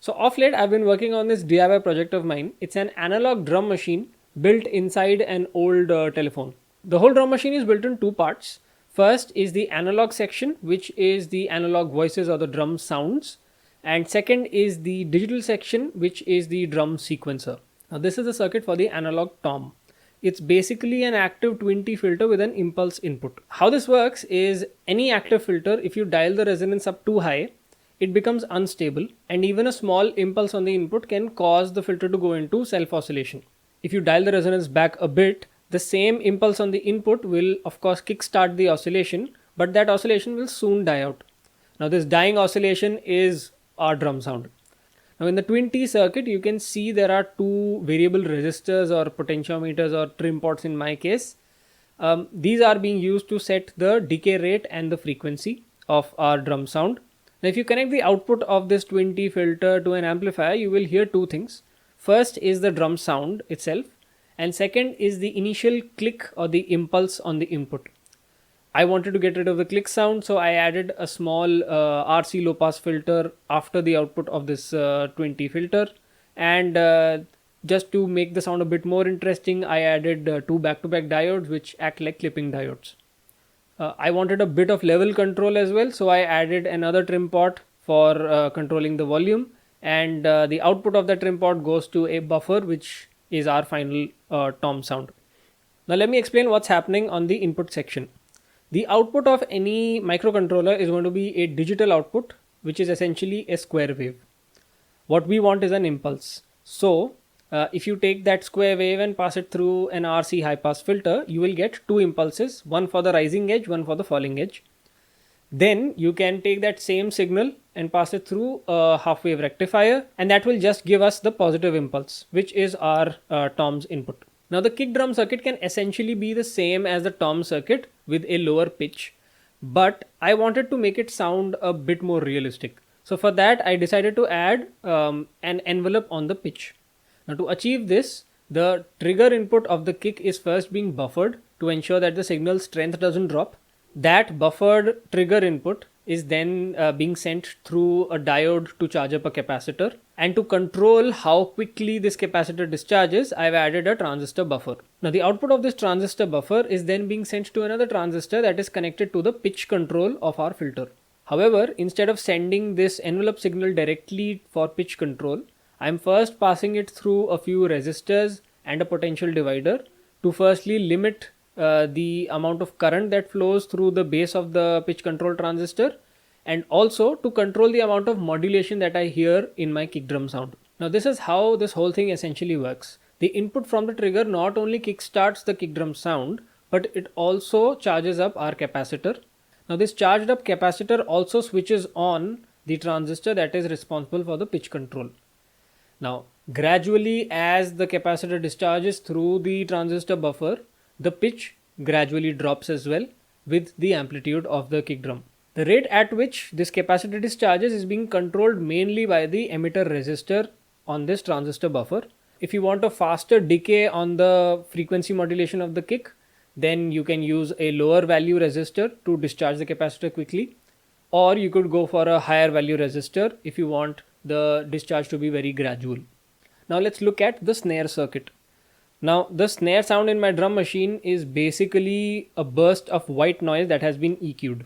So of late, I've been working on this DIY project of mine. It's an analog drum machine built inside an old telephone. The whole drum machine is built in two parts. First is the analog section, which is the analog voices or the drum sounds. And second is the digital section, which is the drum sequencer. Now this is the circuit for the analog tom. It's basically an active 20 filter with an impulse input. How this works is any active filter, if you dial the resonance up too high, it becomes unstable, and even a small impulse on the input can cause the filter to go into self oscillation. If you dial the resonance back a bit, the same impulse on the input will of course kickstart the oscillation, but that oscillation will soon die out. Now this dying oscillation is our drum sound. Now in the 20 circuit, you can see there are two variable resistors or potentiometers or trim pots in my case. These are being used to set the decay rate and the frequency of our drum sound. Now if you connect the output of this 20 filter to an amplifier, you will hear two things. First is the drum sound itself, and second is the initial click or the impulse on the input. I wanted to get rid of the click sound, so I added a small RC low pass filter after the output of this 20 filter, and just to make the sound a bit more interesting, I added two back-to-back diodes which act like clipping diodes. I wanted a bit of level control as well, so I added another trim pot for controlling the volume, and the output of the trim pot goes to a buffer, which is our final tom sound. Now let me explain what's happening on the input section. The output of any microcontroller is going to be a digital output, which is essentially a square wave. What we want is an impulse. So if you take that square wave and pass it through an RC high pass filter, you will get two impulses, one for the rising edge, one for the falling edge. Then you can take that same signal and pass it through a half wave rectifier, and that will just give us the positive impulse, which is our tom's input. Now the kick drum circuit can essentially be the same as the tom circuit with a lower pitch, but I wanted to make it sound a bit more realistic. So for that, I decided to add an envelope on the pitch. Now to achieve this, the trigger input of the kick is first being buffered to ensure that the signal strength doesn't drop. That buffered trigger input is then being sent through a diode to charge up a capacitor. And to control how quickly this capacitor discharges, I've added a transistor buffer. Now the output of this transistor buffer is then being sent to another transistor that is connected to the pitch control of our filter. However, instead of sending this envelope signal directly for pitch control, I'm first passing it through a few resistors and a potential divider to firstly limit the amount of current that flows through the base of the pitch control transistor, and also to control the amount of modulation that I hear in my kick drum sound. Now this is how this whole thing essentially works. The input from the trigger not only kickstarts the kick drum sound, but it also charges up our capacitor. Now this charged up capacitor also switches on the transistor that is responsible for the pitch control. Now gradually, as the capacitor discharges through the transistor buffer, the pitch gradually drops as well with the amplitude of the kick drum. The rate at which this capacitor discharges is being controlled mainly by the emitter resistor on this transistor buffer. If you want a faster decay on the frequency modulation of the kick, then you can use a lower value resistor to discharge the capacitor quickly, or you could go for a higher value resistor if you want the discharge to be very gradual. Now let's look at the snare circuit. Now the snare sound in my drum machine is basically a burst of white noise that has been EQ'd.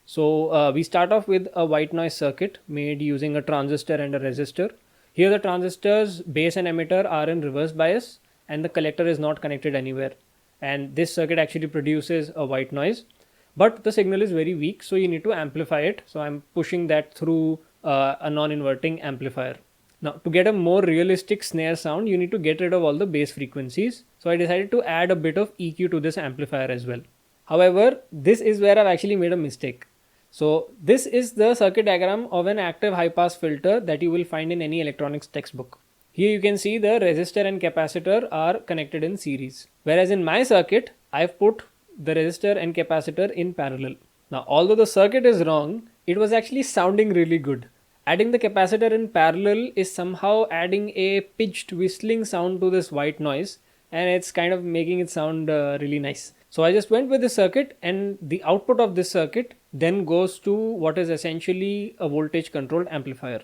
So we start off with a white noise circuit made using a transistor and a resistor. Here the transistors base and emitter are in reverse bias and the collector is not connected anywhere. And this circuit actually produces a white noise, but the signal is very weak, so you need to amplify it. So I'm pushing that through a non-inverting amplifier. Now to get a more realistic snare sound, you need to get rid of all the bass frequencies. So I decided to add a bit of EQ to this amplifier as well. However, this is where I've actually made a mistake. So this is the circuit diagram of an active high pass filter that you will find in any electronics textbook. Here you can see the resistor and capacitor are connected in series. Whereas in my circuit, I've put the resistor and capacitor in parallel. Now although the circuit is wrong, it was actually sounding really good. Adding the capacitor in parallel is somehow adding a pitched whistling sound to this white noise, and it's kind of making it sound really nice. So I just went with the circuit, and the output of this circuit then goes to what is essentially a voltage controlled amplifier.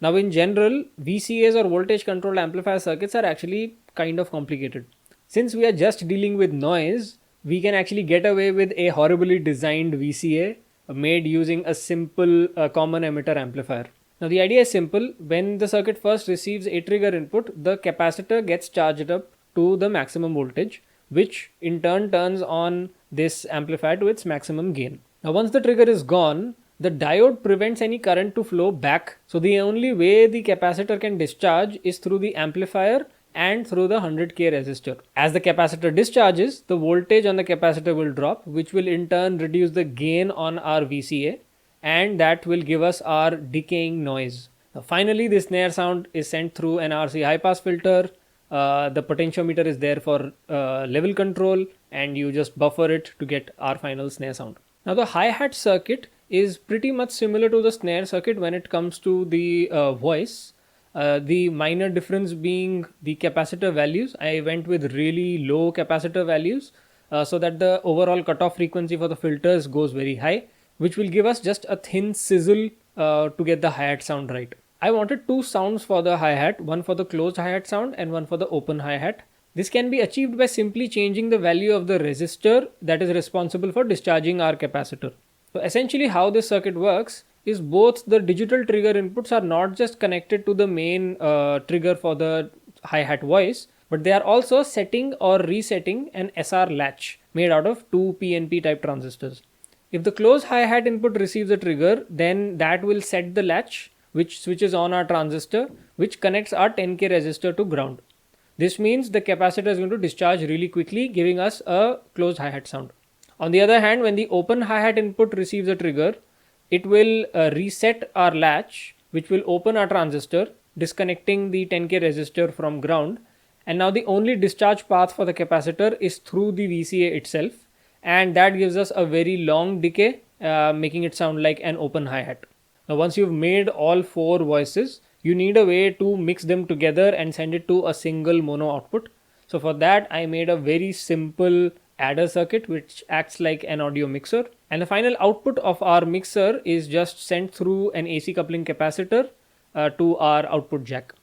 Now in general, VCAs or voltage controlled amplifier circuits are actually kind of complicated. Since we are just dealing with noise, we can actually get away with a horribly designed VCA made using a simple common emitter amplifier. Now the idea is simple. When the circuit first receives a trigger input, the capacitor gets charged up to the maximum voltage, which in turn turns on this amplifier to its maximum gain. Now once the trigger is gone, the diode prevents any current to flow back. So the only way the capacitor can discharge is through the amplifier and through the 100k resistor. As the capacitor discharges, the voltage on the capacitor will drop, which will in turn reduce the gain on our VCA, and that will give us our decaying noise. Now, finally, the snare sound is sent through an RC high pass filter. The potentiometer is there for level control, and you just buffer it to get our final snare sound. Now the hi-hat circuit is pretty much similar to the snare circuit when it comes to the voice. The minor difference being the capacitor values. I went with really low capacitor values so that the overall cutoff frequency for the filters goes very high, which will give us just a thin sizzle to get the hi-hat sound right. I wanted two sounds for the hi-hat, one for the closed hi-hat sound and one for the open hi-hat. This can be achieved by simply changing the value of the resistor that is responsible for discharging our capacitor. So essentially how this circuit works is both the digital trigger inputs are not just connected to the main trigger for the hi-hat voice, but they are also setting or resetting an SR latch made out of two PNP type transistors. If the closed hi-hat input receives a trigger, then that will set the latch which switches on our transistor, which connects our 10k resistor to ground. This means the capacitor is going to discharge really quickly, giving us a closed hi-hat sound. On the other hand, when the open hi-hat input receives a trigger, it will reset our latch, which will open our transistor, disconnecting the 10k resistor from ground. And now the only discharge path for the capacitor is through the VCA itself, and that gives us a very long decay, making it sound like an open hi-hat. Now once you've made all four voices, you need a way to mix them together and send it to a single mono output. So for that, I made a very simple adder circuit which acts like an audio mixer, and the final output of our mixer is just sent through an AC coupling capacitor to our output jack.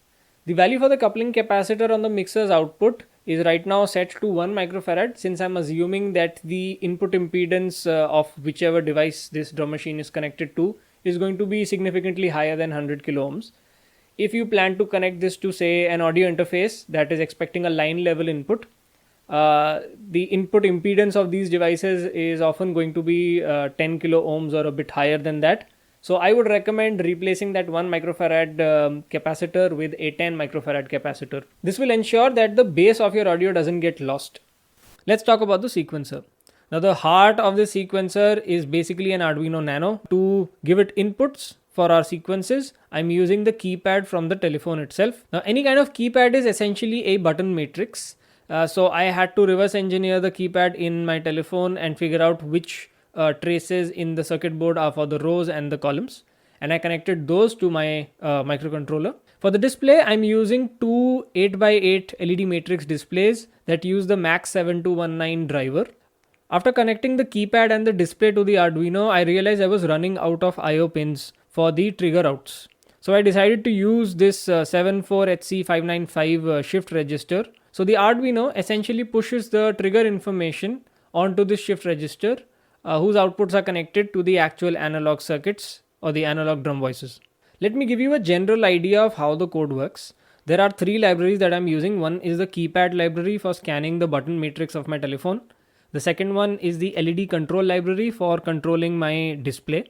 The value for the coupling capacitor on the mixer's output is right now set to 1 microfarad, since I'm assuming that the input impedance of whichever device this drum machine is connected to is going to be significantly higher than 100 kilo ohms. If you plan to connect this to, say, an audio interface that is expecting a line level input, the input impedance of these devices is often going to be 10 kilo ohms or a bit higher than that. So I would recommend replacing that 1 microfarad capacitor with a 10 microfarad capacitor. This will ensure that the bass of your audio doesn't get lost. Let's talk about the sequencer. Now the heart of the sequencer is basically an Arduino Nano. To give it inputs for our sequences, I'm using the keypad from the telephone itself. Now any kind of keypad is essentially a button matrix. So I had to reverse engineer the keypad in my telephone and figure out which traces in the circuit board are for the rows and the columns, and I connected those to my microcontroller. For the display, I'm using two 8x8 LED matrix displays that use the MAX7219 driver. After connecting the keypad and the display to the Arduino, I realized I was running out of IO pins for the trigger outs. So I decided to use this 74HC595 shift register. So the Arduino essentially pushes the trigger information onto this shift register, whose outputs are connected to the actual analog circuits or the analog drum voices. Let me give you a general idea of how the code works. There are three libraries that I'm using. One is the keypad library for scanning the button matrix of my telephone. The second one is the LED control library for controlling my display.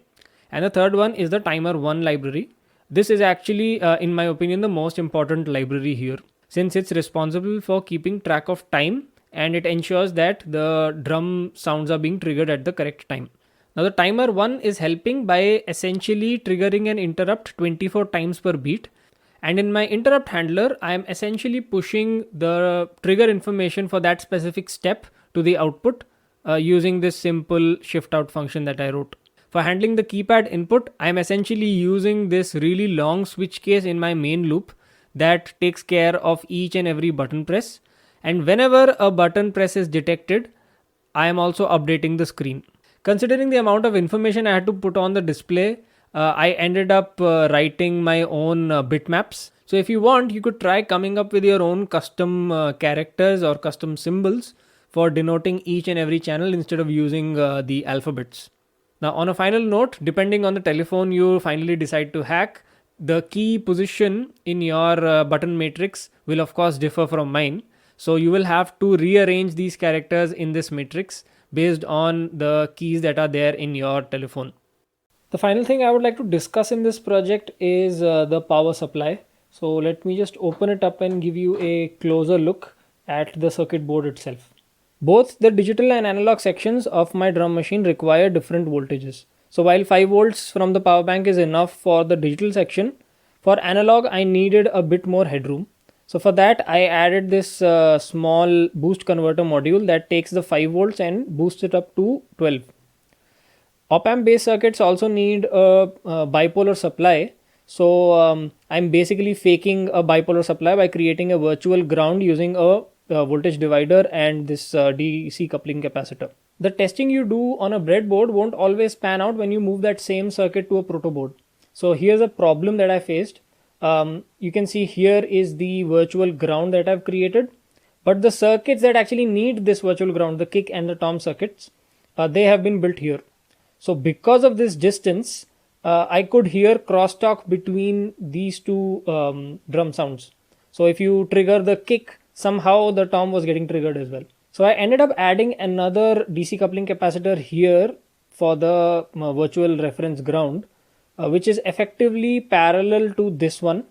And the third one is the timer1 library. This is actually, in my opinion, the most important library here, since it's responsible for keeping track of time and it ensures that the drum sounds are being triggered at the correct time. Now the timer1 is helping by essentially triggering an interrupt 24 times per beat. And in my interrupt handler, I am essentially pushing the trigger information for that specific step to the output using this simple shift out function that I wrote. For handling the keypad input, I am essentially using this really long switch case in my main loop that takes care of each and every button press. And whenever a button press is detected, I am also updating the screen. Considering the amount of information I had to put on the display, I ended up writing my own bitmaps. So if you want, you could try coming up with your own custom characters or custom symbols for denoting each and every channel instead of using the alphabets. Now, on a final note, depending on the telephone you finally decide to hack, the key position in your button matrix will of course differ from mine. So you will have to rearrange these characters in this matrix based on the keys that are there in your telephone. The final thing I would like to discuss in this project is the power supply. So let me just open it up and give you a closer look at the circuit board itself. Both the digital and analog sections of my drum machine require different voltages. So while 5 volts from the power bank is enough for the digital section, for analog I needed a bit more headroom. So for that I added this small boost converter module that takes the 5 volts and boosts it up to 12. Op-amp based circuits also need a bipolar supply. So I'm basically faking a bipolar supply by creating a virtual ground using a voltage divider and this DC coupling capacitor. The testing you do on a breadboard won't always pan out when you move that same circuit to a proto board. So here's a problem that I faced. You can see here is the virtual ground that I've created, but the circuits that actually need this virtual ground, the kick and the tom circuits, they have been built here. So because of this distance, I could hear crosstalk between these two drum sounds. So if you trigger the kick, somehow the tom was getting triggered as well. So I ended up adding another DC coupling capacitor here for the virtual reference ground, which is effectively parallel to this one,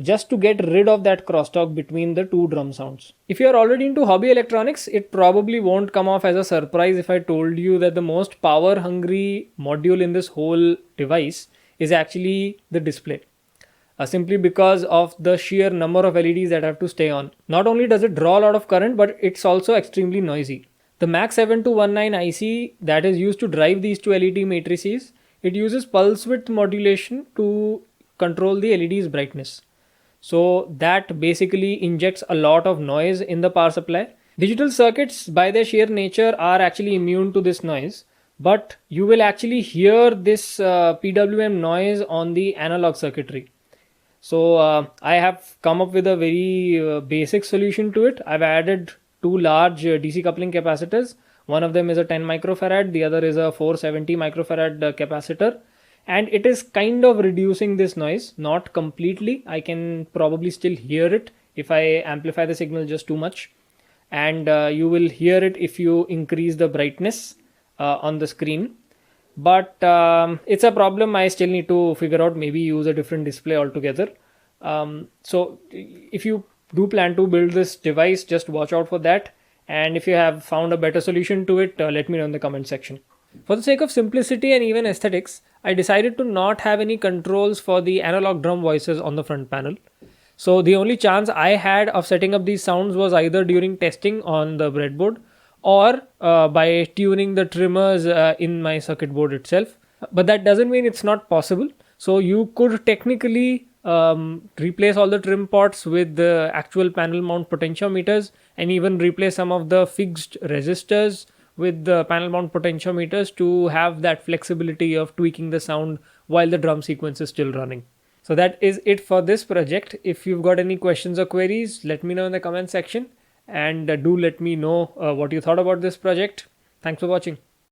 just to get rid of that crosstalk between the two drum sounds. If you are already into hobby electronics, it probably won't come off as a surprise if I told you that the most power hungry module in this whole device is actually the display. Simply because of the sheer number of LEDs that have to stay on. Not only does it draw a lot of current, but it's also extremely noisy. The MAX 7219 IC that is used to drive these two LED matrices, it uses pulse width modulation to control the LED's brightness. So that basically injects a lot of noise in the power supply. Digital circuits by their sheer nature are actually immune to this noise, but you will actually hear this PWM noise on the analog circuitry. So I have come up with a very basic solution to it. I've added two large DC coupling capacitors. One of them is a 10 microfarad, the other is a 470 microfarad capacitor. And it is kind of reducing this noise, not completely. I can probably still hear it if I amplify the signal just too much. And you will hear it if you increase the brightness on the screen. But it's a problem I still need to figure out, maybe use a different display altogether. So if you do plan to build this device, just watch out for that. And if you have found a better solution to it, let me know in the comment section. For the sake of simplicity and even aesthetics, I decided to not have any controls for the analog drum voices on the front panel. So the only chance I had of setting up these sounds was either during testing on the breadboard or by tuning the trimmers in my circuit board itself. But that doesn't mean it's not possible. So you could technically replace all the trim pots with the actual panel mount potentiometers and even replace some of the fixed resistors with the panel mount potentiometers to have that flexibility of tweaking the sound while the drum sequence is still running. So that is it for this project. If you've got any questions or queries, let me know in the comment section. And do let me know what you thought about this project. Thanks for watching.